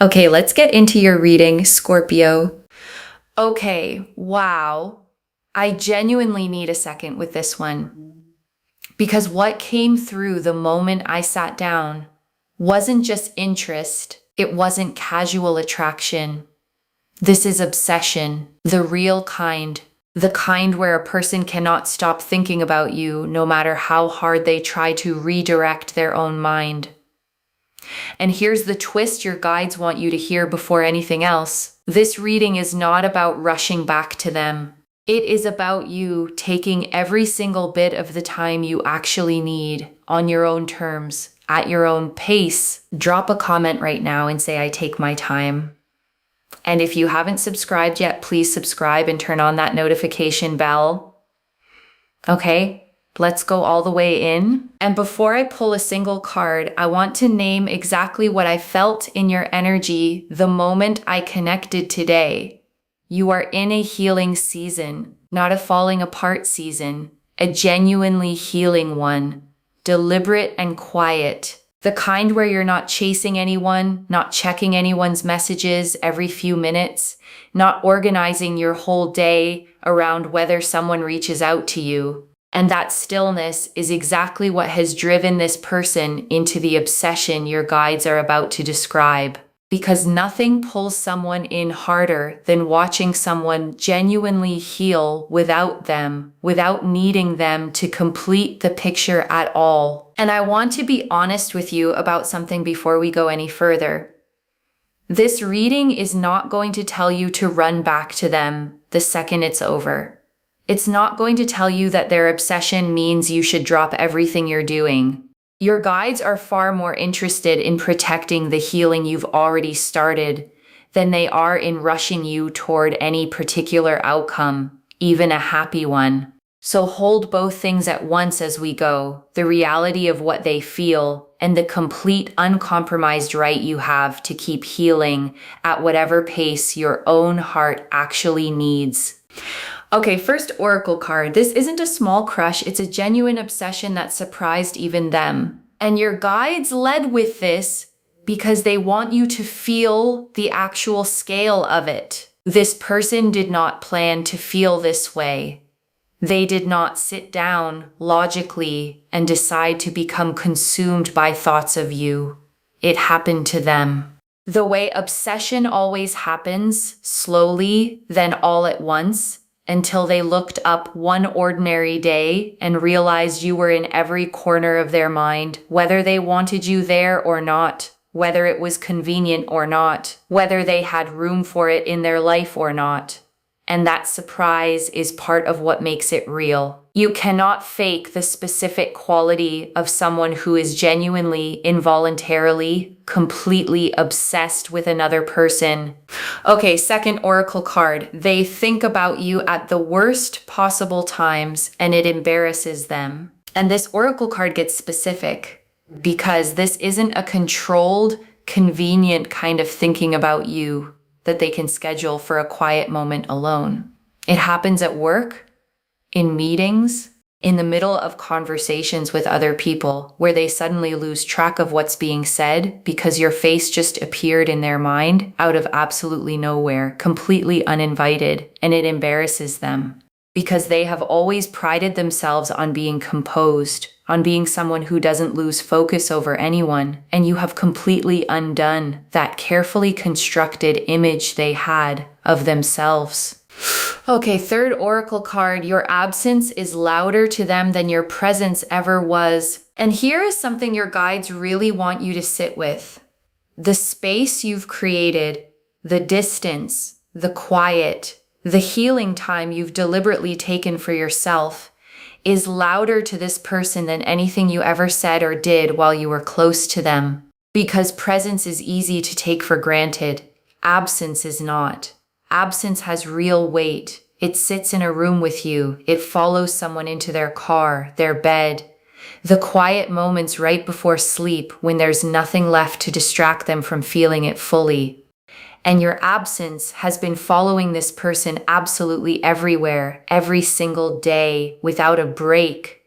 Okay, let's get into your reading, Scorpio. Okay, wow. I genuinely need a second with this one. Because what came through the moment I sat down wasn't just interest, it wasn't casual attraction. This is obsession, the real kind. The kind where a person cannot stop thinking about you no matter how hard they try to redirect their own mind. And here's the twist your guides want you to hear before anything else. This reading is not about rushing back to them. It is about you taking every single bit of the time you actually need on your own terms, at your own pace. Drop a comment right now and say, I take my time. And if you haven't subscribed yet, please subscribe and turn on that notification bell. Okay, let's go all the way in. And before I pull a single card, I want to name exactly what I felt in your energy the moment I connected today. You are in a healing season, not a falling apart season, a genuinely healing one, deliberate and quiet. The kind where you're not chasing anyone, not checking anyone's messages every few minutes, not organizing your whole day around whether someone reaches out to you. And that stillness is exactly what has driven this person into the obsession your guides are about to describe. Because nothing pulls someone in harder than watching someone genuinely heal without them, without needing them to complete the picture at all. And I want to be honest with you about something before we go any further. This reading is not going to tell you to run back to them the second it's over. It's not going to tell you that their obsession means you should drop everything you're doing. Your guides are far more interested in protecting the healing you've already started than they are in rushing you toward any particular outcome, even a happy one. So hold both things at once as we go, the reality of what they feel and the complete uncompromised right you have to keep healing at whatever pace your own heart actually needs. Okay, first oracle card. This isn't a small crush, it's a genuine obsession that surprised even them. And your guides led with this because they want you to feel the actual scale of it. This person did not plan to feel this way. They did not sit down logically and decide to become consumed by thoughts of you. It happened to them. The way obsession always happens, slowly, then all at once, until they looked up one ordinary day and realized you were in every corner of their mind, whether they wanted you there or not, whether it was convenient or not, whether they had room for it in their life or not. And that surprise is part of what makes it real. You cannot fake the specific quality of someone who is genuinely, involuntarily, completely obsessed with another person. Okay, second oracle card. They think about you at the worst possible times and it embarrasses them. And this oracle card gets specific because this isn't a controlled, convenient kind of thinking about you that they can schedule for a quiet moment alone. It happens at work, in meetings, in the middle of conversations with other people where they suddenly lose track of what's being said because your face just appeared in their mind out of absolutely nowhere, completely uninvited, and it embarrasses them because they have always prided themselves on being composed, on being someone who doesn't lose focus over anyone, and you have completely undone that carefully constructed image they had of themselves. Okay, third oracle card. Your absence is louder to them than your presence ever was. And here is something your guides really want you to sit with. The space you've created, the distance, the quiet, the healing time you've deliberately taken for yourself is louder to this person than anything you ever said or did while you were close to them. Because presence is easy to take for granted. Absence is not. Absence has real weight. It sits in a room with you. It follows someone into their car, their bed. The quiet moments right before sleep when there's nothing left to distract them from feeling it fully. And your absence has been following this person absolutely everywhere, every single day, without a break,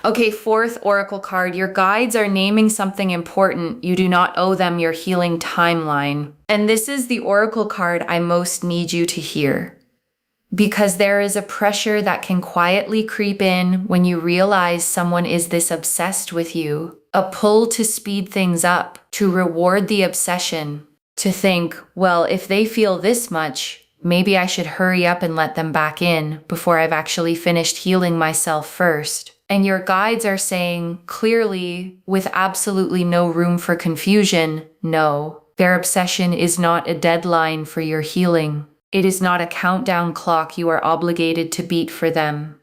Okay, fourth oracle card. Your guides are naming something important. You do not owe them your healing timeline. And this is the oracle card I most need you to hear. Because there is a pressure that can quietly creep in when you realize someone is this obsessed with you. A pull to speed things up, to reward the obsession. To think, well, if they feel this much, maybe I should hurry up and let them back in before I've actually finished healing myself first. And your guides are saying clearly, with absolutely no room for confusion, no. Their obsession is not a deadline for your healing. It is not a countdown clock you are obligated to beat for them.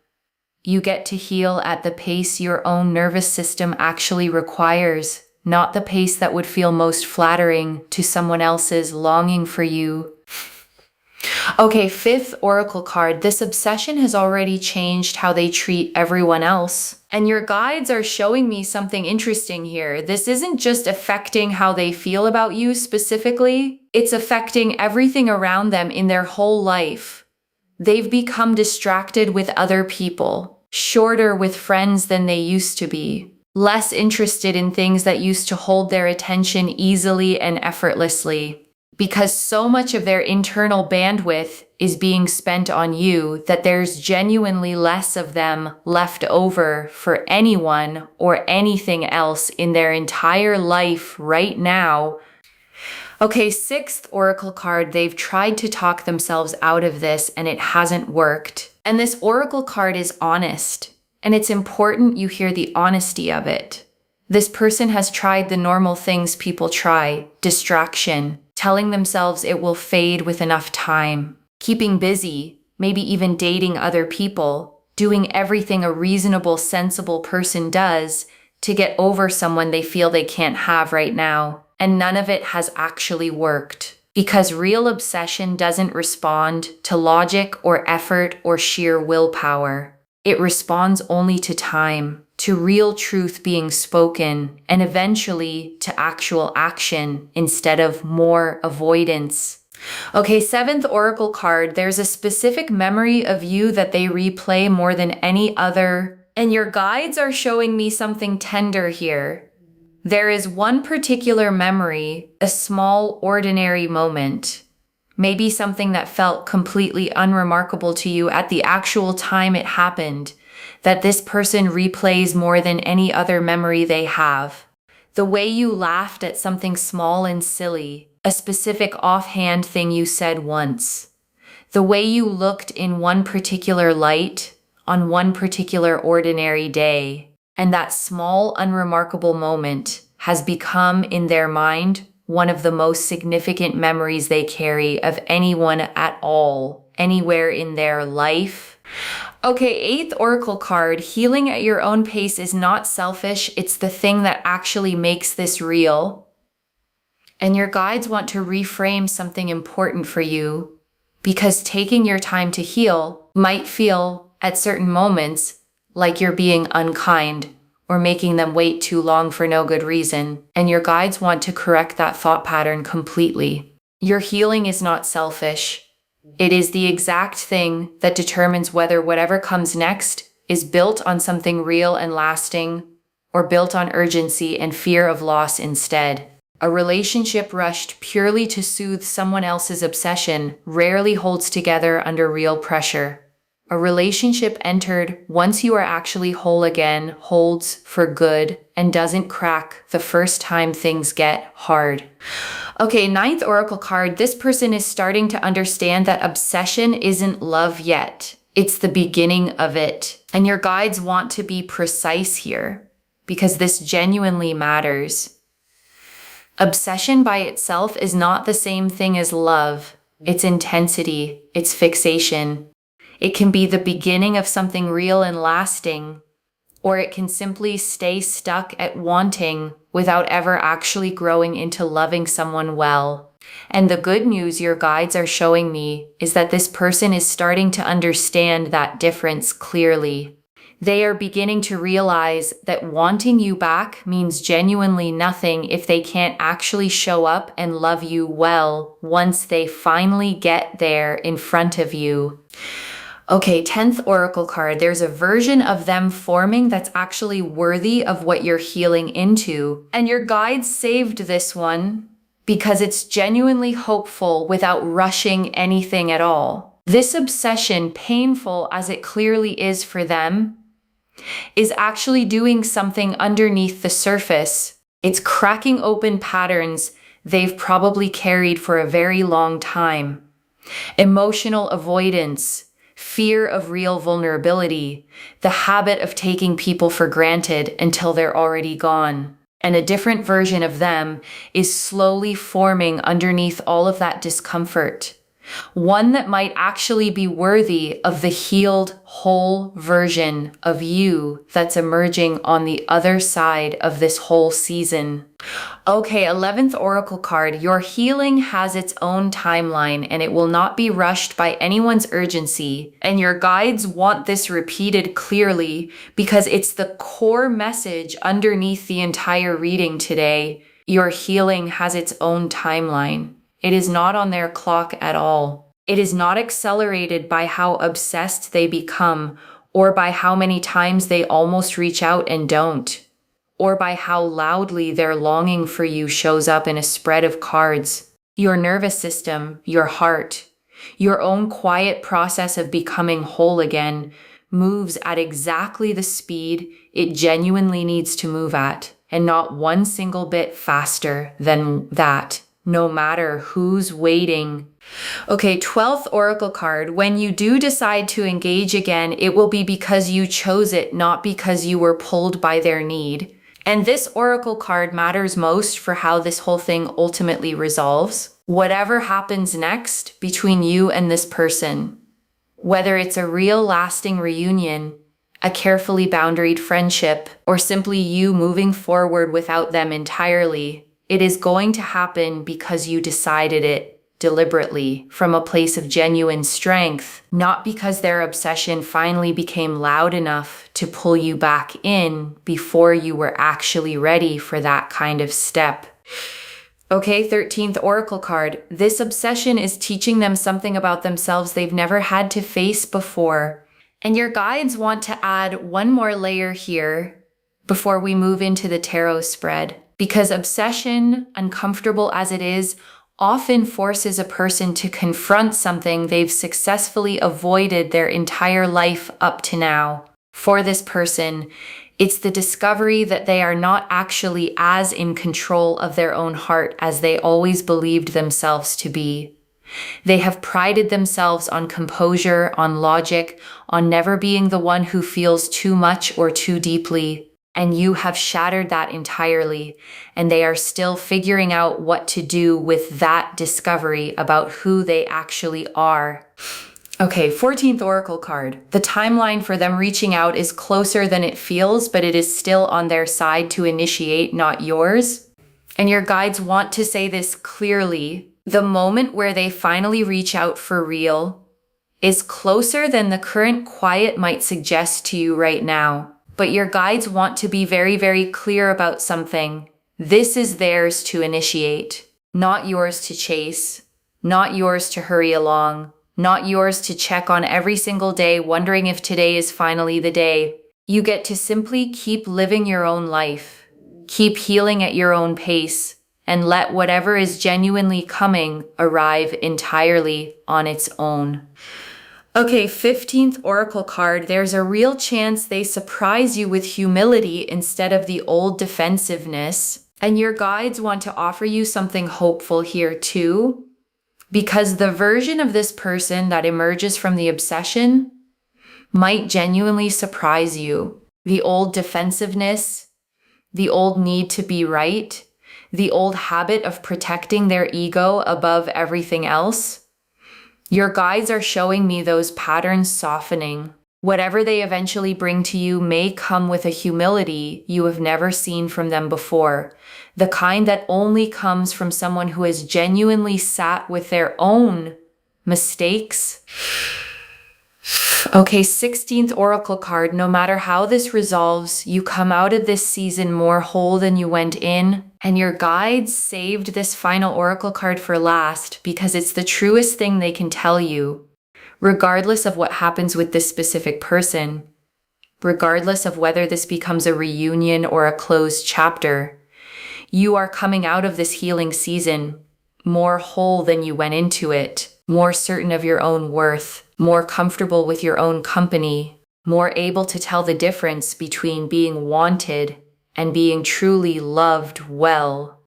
You get to heal at the pace your own nervous system actually requires, not the pace that would feel most flattering to someone else's longing for you. Okay, fifth oracle card. This obsession has already changed how they treat everyone else. And your guides are showing me something interesting here. This isn't just affecting how they feel about you specifically. It's affecting everything around them in their whole life. They've become distracted with other people, shorter with friends than they used to be, less interested in things that used to hold their attention easily and effortlessly. Because so much of their internal bandwidth is being spent on you that there's genuinely less of them left over for anyone or anything else in their entire life right now. Okay, sixth oracle card. They've tried to talk themselves out of this and it hasn't worked. And this oracle card is honest. And it's important you hear the honesty of it. This person has tried the normal things people try, distraction, telling themselves it will fade with enough time, keeping busy, maybe even dating other people, doing everything a reasonable, sensible person does to get over someone they feel they can't have right now. And none of it has actually worked. Because real obsession doesn't respond to logic or effort or sheer willpower. It responds only to time, to real truth being spoken, and eventually to actual action instead of more avoidance. Okay, seventh oracle card. There's a specific memory of you that they replay more than any other. And your guides are showing me something tender here. There is one particular memory, a small, ordinary moment. Maybe something that felt completely unremarkable to you at the actual time it happened, that this person replays more than any other memory they have. The way you laughed at something small and silly, a specific offhand thing you said once. The way you looked in one particular light, on one particular ordinary day. And that small, unremarkable moment has become, in their mind, one of the most significant memories they carry of anyone at all, anywhere in their life. Okay, eighth oracle card. Healing at your own pace is not selfish. It's the thing that actually makes this real. And your guides want to reframe something important for you because taking your time to heal might feel, at certain moments, like you're being unkind or making them wait too long for no good reason, and your guides want to correct that thought pattern completely. Your healing is not selfish. It is the exact thing that determines whether whatever comes next is built on something real and lasting, or built on urgency and fear of loss instead. A relationship rushed purely to soothe someone else's obsession rarely holds together under real pressure. A relationship entered once you are actually whole again holds for good and doesn't crack the first time things get hard. Okay, ninth oracle card. This person is starting to understand that obsession isn't love yet. It's the beginning of it. And your guides want to be precise here because this genuinely matters. Obsession by itself is not the same thing as love. It's intensity, it's fixation. It can be the beginning of something real and lasting, or it can simply stay stuck at wanting without ever actually growing into loving someone well. And the good news your guides are showing me is that this person is starting to understand that difference clearly. They are beginning to realize that wanting you back means genuinely nothing if they can't actually show up and love you well once they finally get there in front of you. Okay, 10th oracle card. There's a version of them forming that's actually worthy of what you're healing into. And your guides saved this one because it's genuinely hopeful without rushing anything at all. This obsession, painful as it clearly is for them, is actually doing something underneath the surface. It's cracking open patterns they've probably carried for a very long time. Emotional avoidance, fear of real vulnerability, the habit of taking people for granted until they're already gone. And a different version of them is slowly forming underneath all of that discomfort. One that might actually be worthy of the healed, whole version of you that's emerging on the other side of this whole season. Okay, 11th oracle card. Your healing has its own timeline and it will not be rushed by anyone's urgency. And your guides want this repeated clearly because it's the core message underneath the entire reading today. Your healing has its own timeline. It is not on their clock at all. It is not accelerated by how obsessed they become, or by how many times they almost reach out and don't, or by how loudly their longing for you shows up in a spread of cards. Your nervous system, your heart, your own quiet process of becoming whole again moves at exactly the speed it genuinely needs to move at, and not one single bit faster than that. No matter who's waiting. Okay, 12th oracle card. When you do decide to engage again, it will be because you chose it, not because you were pulled by their need. And this oracle card matters most for how this whole thing ultimately resolves. Whatever happens next between you and this person, whether it's a real lasting reunion, a carefully boundaried friendship, or simply you moving forward without them entirely, it is going to happen because you decided it deliberately from a place of genuine strength, not because their obsession finally became loud enough to pull you back in before you were actually ready for that kind of step. Okay, 13th oracle card. This obsession is teaching them something about themselves they've never had to face before. And your guides want to add one more layer here before we move into the tarot spread. Because obsession, uncomfortable as it is, often forces a person to confront something they've successfully avoided their entire life up to now. For this person, it's the discovery that they are not actually as in control of their own heart as they always believed themselves to be. They have prided themselves on composure, on logic, on never being the one who feels too much or too deeply. And you have shattered that entirely, and they are still figuring out what to do with that discovery about who they actually are. Okay, 14th oracle card. The timeline for them reaching out is closer than it feels, but it is still on their side to initiate, not yours. And your guides want to say this clearly. The moment where they finally reach out for real is closer than the current quiet might suggest to you right now. But your guides want to be very, very clear about something. This is theirs to initiate, not yours to chase, not yours to hurry along, not yours to check on every single day, wondering if today is finally the day. You get to simply keep living your own life, keep healing at your own pace, and let whatever is genuinely coming arrive entirely on its own. Okay, 15th oracle card. There's a real chance they surprise you with humility instead of the old defensiveness. And your guides want to offer you something hopeful here too, because the version of this person that emerges from the obsession might genuinely surprise you. The old defensiveness, the old need to be right, the old habit of protecting their ego above everything else. Your guides are showing me those patterns softening. Whatever they eventually bring to you may come with a humility you have never seen from them before, the kind that only comes from someone who has genuinely sat with their own mistakes. Okay, 16th oracle card. No matter how this resolves, you come out of this season more whole than you went in. And your guides saved this final oracle card for last because it's the truest thing they can tell you. Regardless of what happens with this specific person, regardless of whether this becomes a reunion or a closed chapter, you are coming out of this healing season more whole than you went into it, more certain of your own worth, more comfortable with your own company, more able to tell the difference between being wanted and being truly loved well.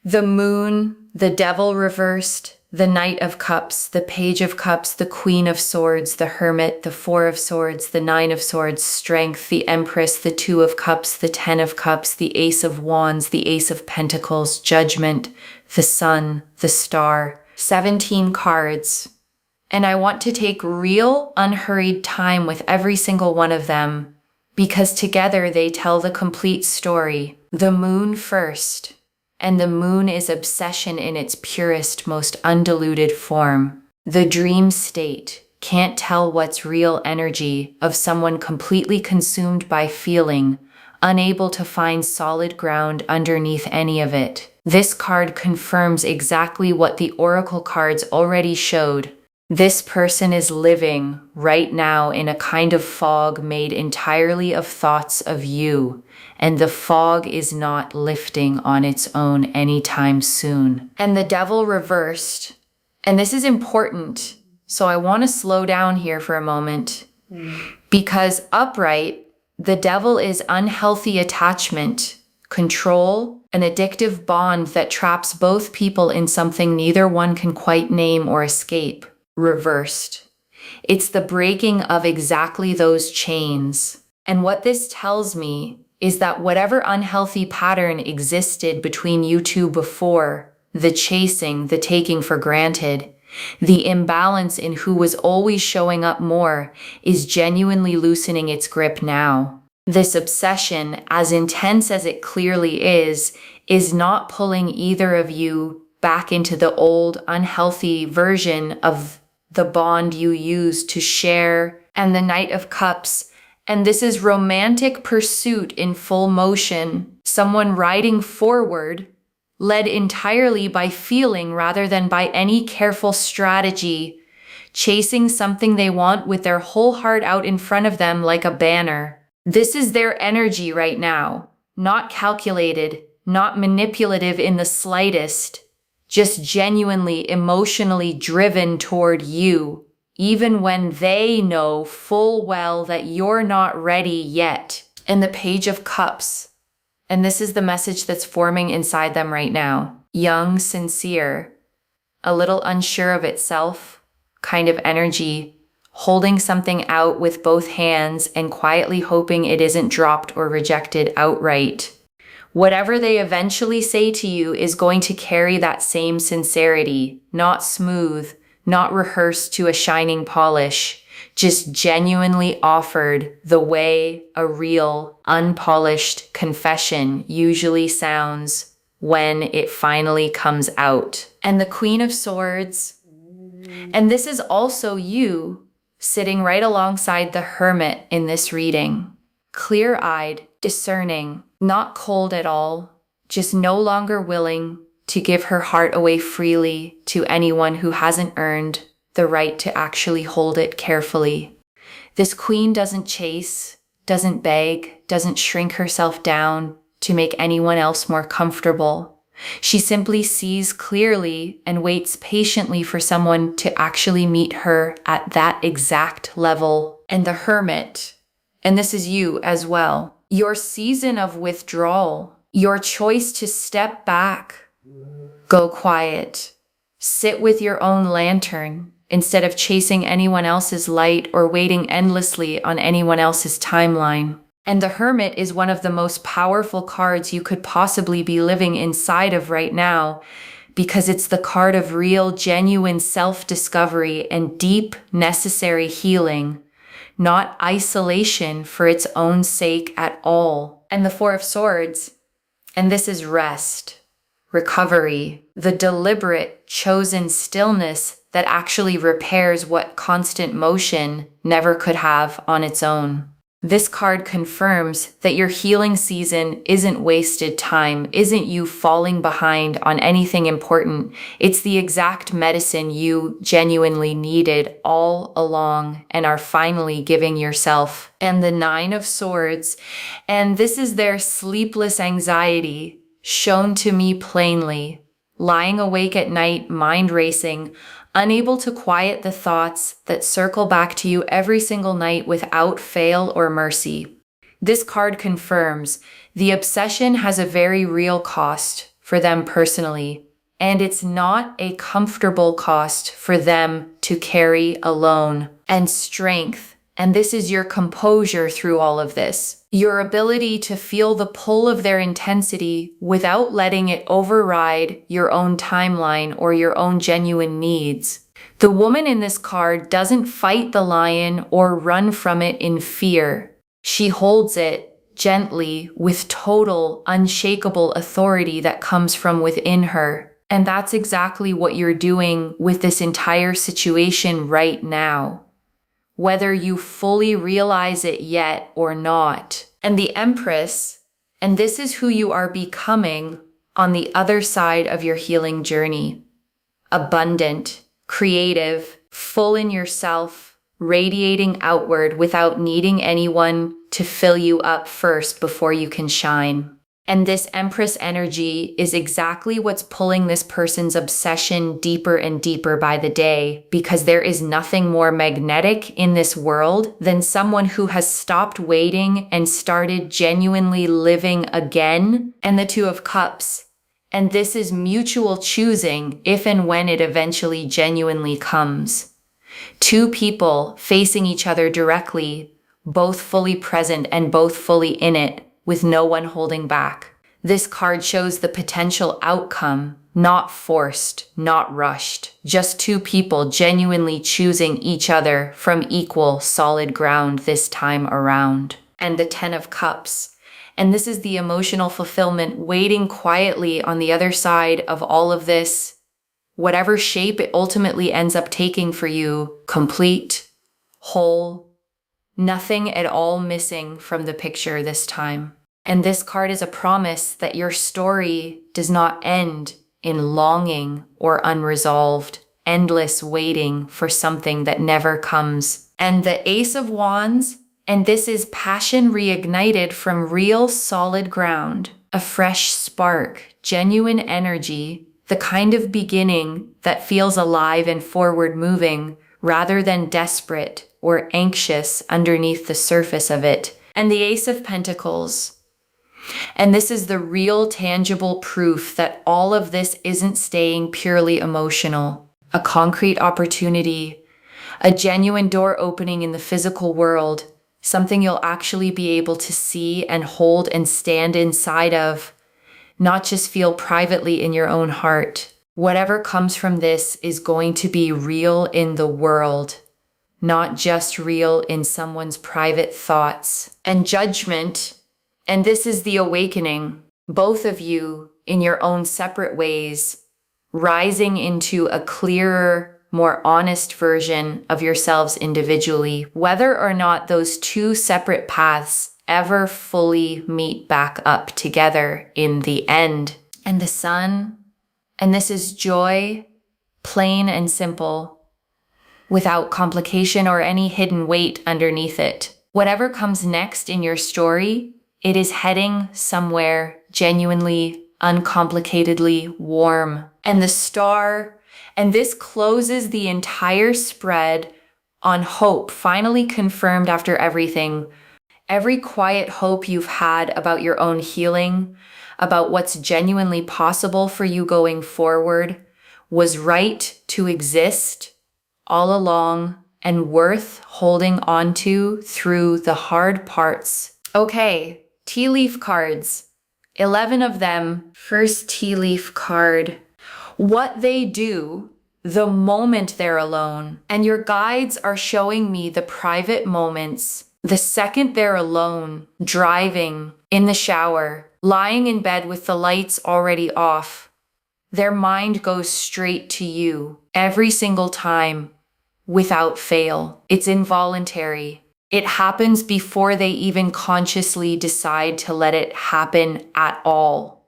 The moon, the devil reversed, the Knight of Cups, the Page of Cups, the Queen of Swords, the Hermit, the Four of Swords, the Nine of Swords, Strength, the Empress, the Two of Cups, the Ten of Cups, the Ace of Wands, the Ace of Pentacles, Judgment, the Sun, the Star. 17 cards. And I want to take real, unhurried time with every single one of them, because together they tell the complete story. The moon first. And the moon is obsession in its purest, most undiluted form. The dream state, can't tell what's real energy of someone completely consumed by feeling, unable to find solid ground underneath any of it. This card confirms exactly what the oracle cards already showed. This person is living right now in a kind of fog made entirely of thoughts of you, and the fog is not lifting on its own anytime soon. And the devil reversed, and this is important, so I want to slow down here for a moment, because upright, the devil is unhealthy attachment, control, an addictive bond that traps both people in something neither one can quite name or escape. Reversed. It's the breaking of exactly those chains. And what this tells me is that whatever unhealthy pattern existed between you two before, the chasing, the taking for granted, the imbalance in who was always showing up more, is genuinely loosening its grip now. This obsession, as intense as it clearly is not pulling either of you back into the old, unhealthy version of the bond you used to share. And the Knight of Cups. And this is romantic pursuit in full motion. Someone riding forward, led entirely by feeling rather than by any careful strategy, chasing something they want with their whole heart out in front of them like a banner. This is their energy right now. Not calculated, not manipulative in the slightest. Just genuinely emotionally driven toward you, even when they know full well that you're not ready yet. And the Page of Cups. And this is the message that's forming inside them right now. Young, sincere, a little unsure of itself, kind of energy, holding something out with both hands and quietly hoping it isn't dropped or rejected outright. Whatever they eventually say to you is going to carry that same sincerity, not smooth, not rehearsed to a shining polish, just genuinely offered the way a real, unpolished confession usually sounds when it finally comes out. And the Queen of Swords, and this is also you sitting right alongside the Hermit in this reading, clear-eyed, discerning, not cold at all, just no longer willing to give her heart away freely to anyone who hasn't earned the right to actually hold it carefully. This queen doesn't chase, doesn't beg, doesn't shrink herself down to make anyone else more comfortable. She simply sees clearly and waits patiently for someone to actually meet her at that exact level. And the Hermit, and this is you as well, your season of withdrawal, your choice to step back, go quiet, sit with your own lantern instead of chasing anyone else's light or waiting endlessly on anyone else's timeline. And the Hermit is one of the most powerful cards you could possibly be living inside of right now, because it's the card of real, genuine self-discovery and deep, necessary healing, not isolation for its own sake at all. And the Four of Swords, and this is rest, recovery, the deliberate, chosen stillness that actually repairs what constant motion never could have on its own. This card confirms that your healing season isn't wasted time, isn't you falling behind on anything important. It's the exact medicine you genuinely needed all along and are finally giving yourself. And the Nine of Swords, and this is their sleepless anxiety shown to me plainly. Lying awake at night, mind racing, unable to quiet the thoughts that circle back to you every single night without fail or mercy. This card confirms the obsession has a very real cost for them personally, and it's not a comfortable cost for them to carry alone. And strength, and this is your composure through all of this. Your ability to feel the pull of their intensity without letting it override your own timeline or your own genuine needs. The woman in this card doesn't fight the lion or run from it in fear. She holds it gently with total, unshakable authority that comes from within her. And that's exactly what you're doing with this entire situation right now, whether you fully realize it yet or not. And the Empress, and this is who you are becoming on the other side of your healing journey. Abundant, creative, full in yourself, radiating outward without needing anyone to fill you up first before you can shine. And this Empress energy is exactly what's pulling this person's obsession deeper and deeper by the day, because there is nothing more magnetic in this world than someone who has stopped waiting and started genuinely living again. And the Two of Cups. And this is mutual choosing if and when it eventually genuinely comes. Two people facing each other directly, both fully present and both fully in it, with no one holding back. This card shows the potential outcome, not forced, not rushed. Just two people genuinely choosing each other from equal, solid ground this time around. And the Ten of Cups. And this is the emotional fulfillment waiting quietly on the other side of all of this, whatever shape it ultimately ends up taking for you, complete, whole, nothing at all missing from the picture this time. And this card is a promise that your story does not end in longing or unresolved, endless waiting for something that never comes. And the Ace of Wands, and this is passion reignited from real solid ground, a fresh spark, genuine energy, the kind of beginning that feels alive and forward moving rather than desperate or anxious underneath the surface of it. And the Ace of Pentacles. And this is the real tangible proof that all of this isn't staying purely emotional. A concrete opportunity, a genuine door opening in the physical world, something you'll actually be able to see and hold and stand inside of, not just feel privately in your own heart. Whatever comes from this is going to be real in the world, not just real in someone's private thoughts. And Judgment. And this is the awakening, both of you in your own separate ways, rising into a clearer, more honest version of yourselves individually, whether or not those two separate paths ever fully meet back up together in the end. And the Sun, and this is joy, plain and simple, without complication or any hidden weight underneath it. Whatever comes next in your story, it is heading somewhere genuinely, uncomplicatedly warm. And the Star, and this closes the entire spread on hope, finally confirmed after everything. Every quiet hope you've had about your own healing, about what's genuinely possible for you going forward, was right to exist all along and worth holding on to through the hard parts. Okay. Tea leaf cards, 11 of them. First tea leaf card. What they do the moment they're alone. And your guides are showing me the private moments, the second they're alone, driving, in the shower, lying in bed with the lights already off. Their mind goes straight to you every single time, without fail. It's involuntary. It happens before they even consciously decide to let it happen at all.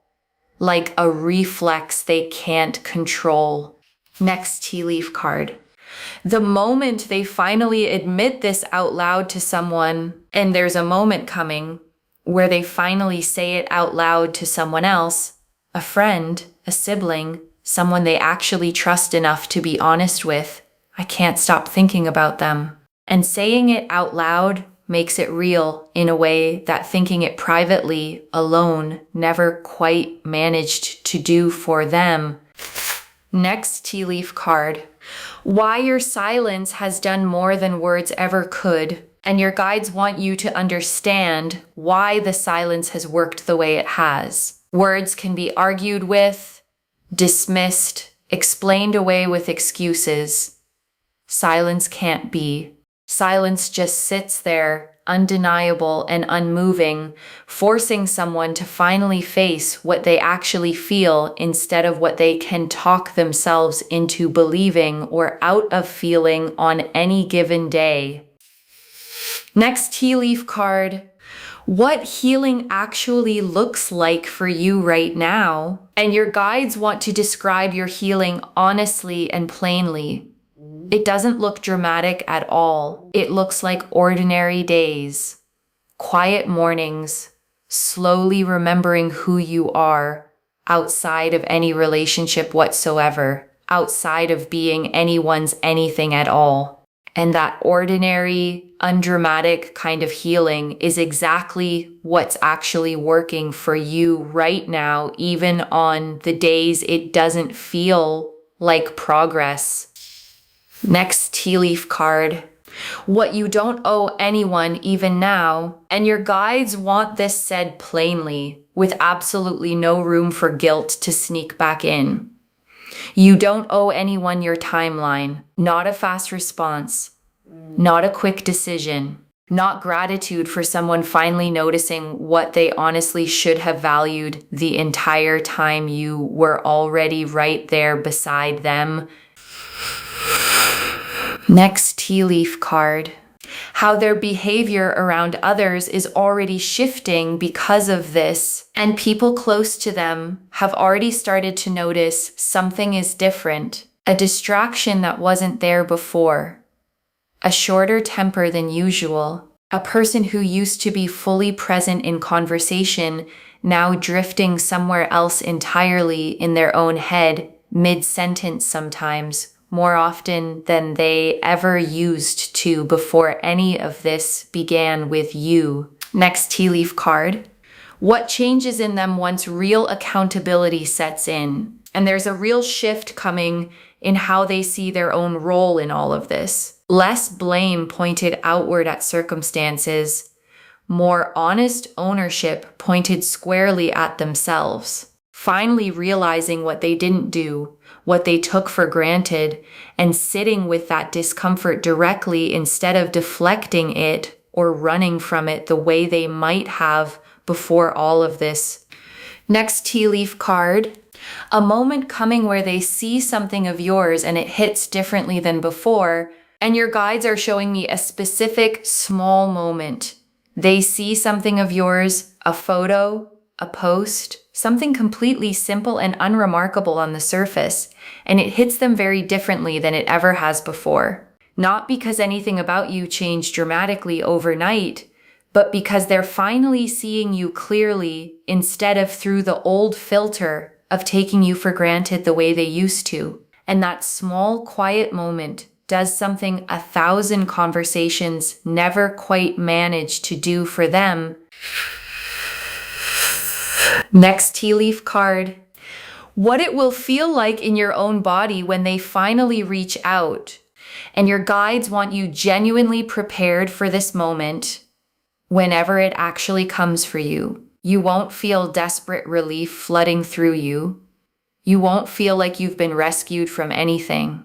Like a reflex they can't control. Next tea leaf card. The moment they finally admit this out loud to someone, and there's a moment coming where they finally say it out loud to someone else, a friend, a sibling, someone they actually trust enough to be honest with, I can't stop thinking about them. And saying it out loud makes it real in a way that thinking it privately, alone, never quite managed to do for them. Next tea leaf card. Why your silence has done more than words ever could, and your guides want you to understand why the silence has worked the way it has. Words can be argued with, dismissed, explained away with excuses. Silence can't be. Silence just sits there, undeniable and unmoving, forcing someone to finally face what they actually feel instead of what they can talk themselves into believing or out of feeling on any given day. Next tea leaf card. What healing actually looks like for you right now. And your guides want to describe your healing honestly and plainly. It doesn't look dramatic at all. It looks like ordinary days, quiet mornings, slowly remembering who you are outside of any relationship whatsoever, outside of being anyone's anything at all. And that ordinary, undramatic kind of healing is exactly what's actually working for you right now, even on the days it doesn't feel like progress. Next tea leaf card. What you don't owe anyone even now, and your guides want this said plainly, with absolutely no room for guilt to sneak back in. You don't owe anyone your timeline, not a fast response, not a quick decision, not gratitude for someone finally noticing what they honestly should have valued the entire time you were already right there beside them. Next tea leaf card. How their behavior around others is already shifting because of this, and people close to them have already started to notice something is different, a distraction that wasn't there before, a shorter temper than usual, a person who used to be fully present in conversation now drifting somewhere else entirely in their own head, mid-sentence sometimes, more often than they ever used to before any of this began with you. Next tea leaf card. What changes in them once real accountability sets in? And there's a real shift coming in how they see their own role in all of this. Less blame pointed outward at circumstances, more honest ownership pointed squarely at themselves. Finally realizing what they didn't do, what they took for granted, and sitting with that discomfort directly instead of deflecting it or running from it the way they might have before all of this. Next tea leaf card. A moment coming where they see something of yours and it hits differently than before, and your guides are showing me a specific small moment. They see something of yours, a photo, a post, something completely simple and unremarkable on the surface, and it hits them very differently than it ever has before. Not because anything about you changed dramatically overnight, but because they're finally seeing you clearly instead of through the old filter of taking you for granted the way they used to. And that small, quiet moment does something 1,000 conversations never quite managed to do for them. Next tea leaf card. What it will feel like in your own body when they finally reach out. And your guides want you genuinely prepared for this moment whenever it actually comes for you. You won't feel desperate relief flooding through you. You won't feel like you've been rescued from anything.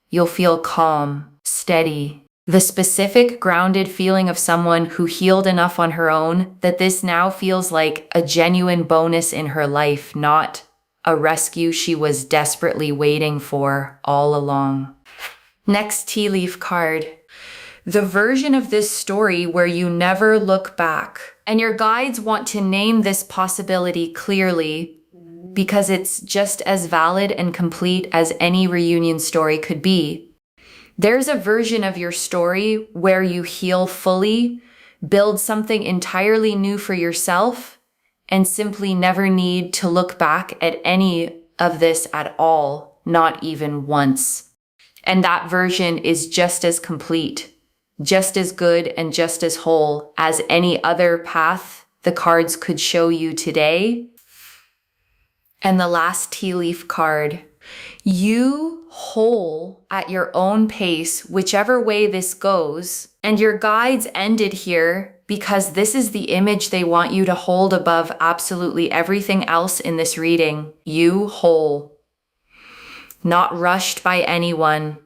You'll feel calm, steady. The specific, grounded feeling of someone who healed enough on her own that this now feels like a genuine bonus in her life, not a rescue she was desperately waiting for all along. Next tea leaf card. The version of this story where you never look back. And your guides want to name this possibility clearly because it's just as valid and complete as any reunion story could be. There's a version of your story where you heal fully, build something entirely new for yourself, and simply never need to look back at any of this at all, not even once. And that version is just as complete, just as good, and just as whole as any other path the cards could show you today. And the last tea leaf card, you whole at your own pace, whichever way this goes. And your guides ended here because this is the image they want you to hold above absolutely everything else in this reading. You whole. Not rushed by anyone,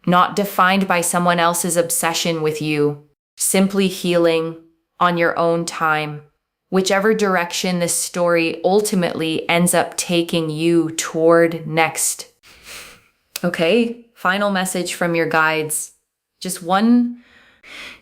not defined by someone else's obsession with you, simply healing on your own time, whichever direction this story ultimately ends up taking you toward next. Okay, final message from your guides. Just one.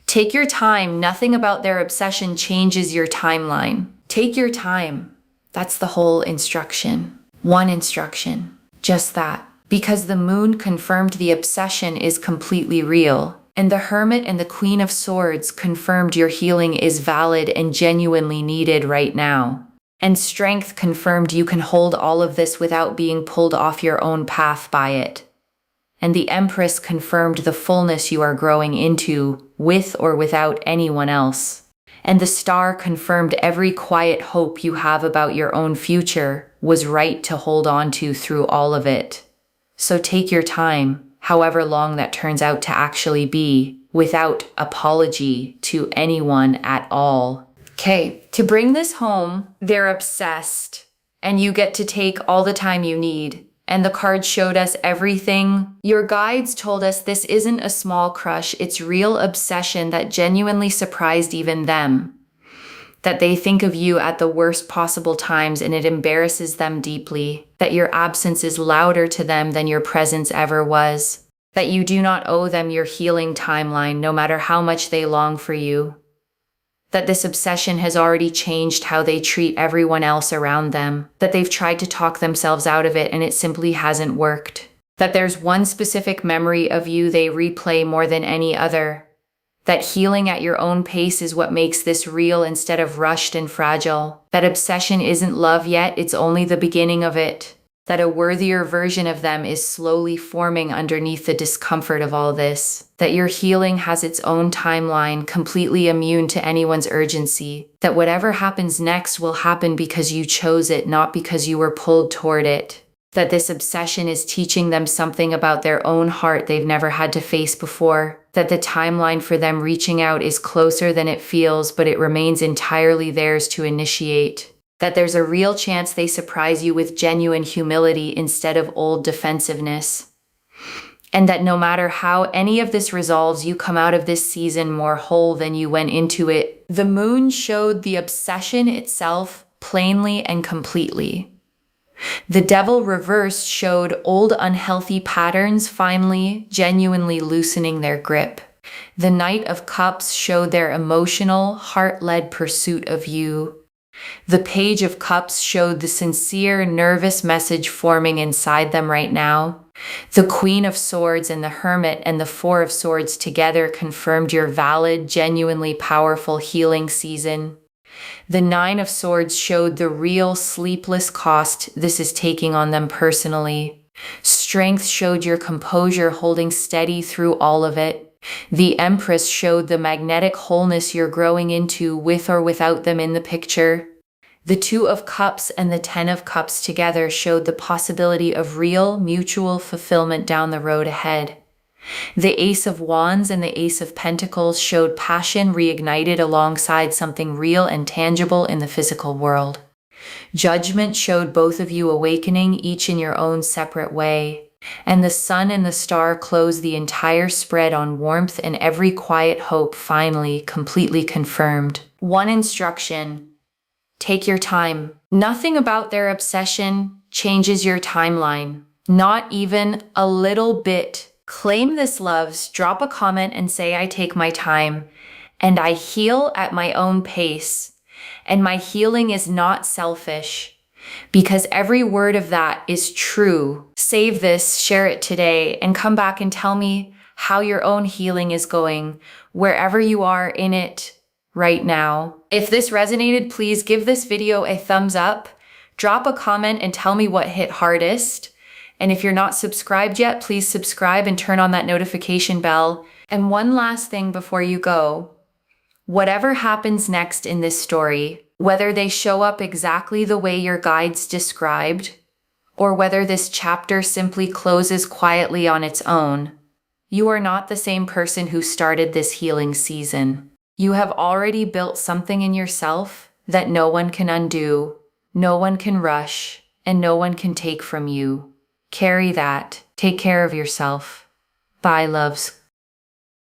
Take your time. Nothing about their obsession changes your timeline. Take your time. That's the whole instruction. One instruction. Just that. Because the moon confirmed the obsession is completely real. And the Hermit and the Queen of Swords confirmed your healing is valid and genuinely needed right now. And Strength confirmed you can hold all of this without being pulled off your own path by it. And the Empress confirmed the fullness you are growing into, with or without anyone else. And the Star confirmed every quiet hope you have about your own future was right to hold on to through all of it. So take your time, however long that turns out to actually be, without apology to anyone at all. Okay, to bring this home, they're obsessed, and you get to take all the time you need. And the cards showed us everything. Your guides told us this isn't a small crush, it's real obsession that genuinely surprised even them. That they think of you at the worst possible times and it embarrasses them deeply. That your absence is louder to them than your presence ever was. That you do not owe them your healing timeline no matter how much they long for you. That this obsession has already changed how they treat everyone else around them. That they've tried to talk themselves out of it and it simply hasn't worked. That there's one specific memory of you they replay more than any other. That healing at your own pace is what makes this real instead of rushed and fragile. That obsession isn't love yet, it's only the beginning of it. That a worthier version of them is slowly forming underneath the discomfort of all this. That your healing has its own timeline, completely immune to anyone's urgency. That whatever happens next will happen because you chose it, not because you were pulled toward it. That this obsession is teaching them something about their own heart they've never had to face before. That the timeline for them reaching out is closer than it feels, but it remains entirely theirs to initiate. That there's a real chance they surprise you with genuine humility instead of old defensiveness. And that no matter how any of this resolves, you come out of this season more whole than you went into it. The moon showed the obsession itself plainly and completely. The Devil reversed showed old unhealthy patterns finally, genuinely loosening their grip. The Knight of Cups showed their emotional, heart-led pursuit of you. The Page of Cups showed the sincere, nervous message forming inside them right now. The Queen of Swords and the Hermit and the Four of Swords together confirmed your valid, genuinely powerful healing season. The Nine of Swords showed the real sleepless cost this is taking on them personally. Strength showed your composure holding steady through all of it. The Empress showed the magnetic wholeness you're growing into with or without them in the picture. The Two of Cups and the Ten of Cups together showed the possibility of real mutual fulfillment down the road ahead. The Ace of Wands and the Ace of Pentacles showed passion reignited alongside something real and tangible in the physical world. Judgment showed both of you awakening, each in your own separate way. And the Sun and the Star closed the entire spread on warmth and every quiet hope finally completely confirmed. One instruction: take your time. Nothing about their obsession changes your timeline. Not even a little bit. Claim this, loves. Drop a comment and say, I take my time and I heal at my own pace. And my healing is not selfish, because every word of that is true. Save this, share it today, and come back and tell me how your own healing is going, wherever you are in it right now. If this resonated, please give this video a thumbs up, drop a comment and tell me what hit hardest. And if you're not subscribed yet, please subscribe and turn on that notification bell. And one last thing before you go, whatever happens next in this story, whether they show up exactly the way your guides described, or whether this chapter simply closes quietly on its own, you are not the same person who started this healing season. You have already built something in yourself that no one can undo, no one can rush, and no one can take from you. Carry that. Take care of yourself. Bye, loves.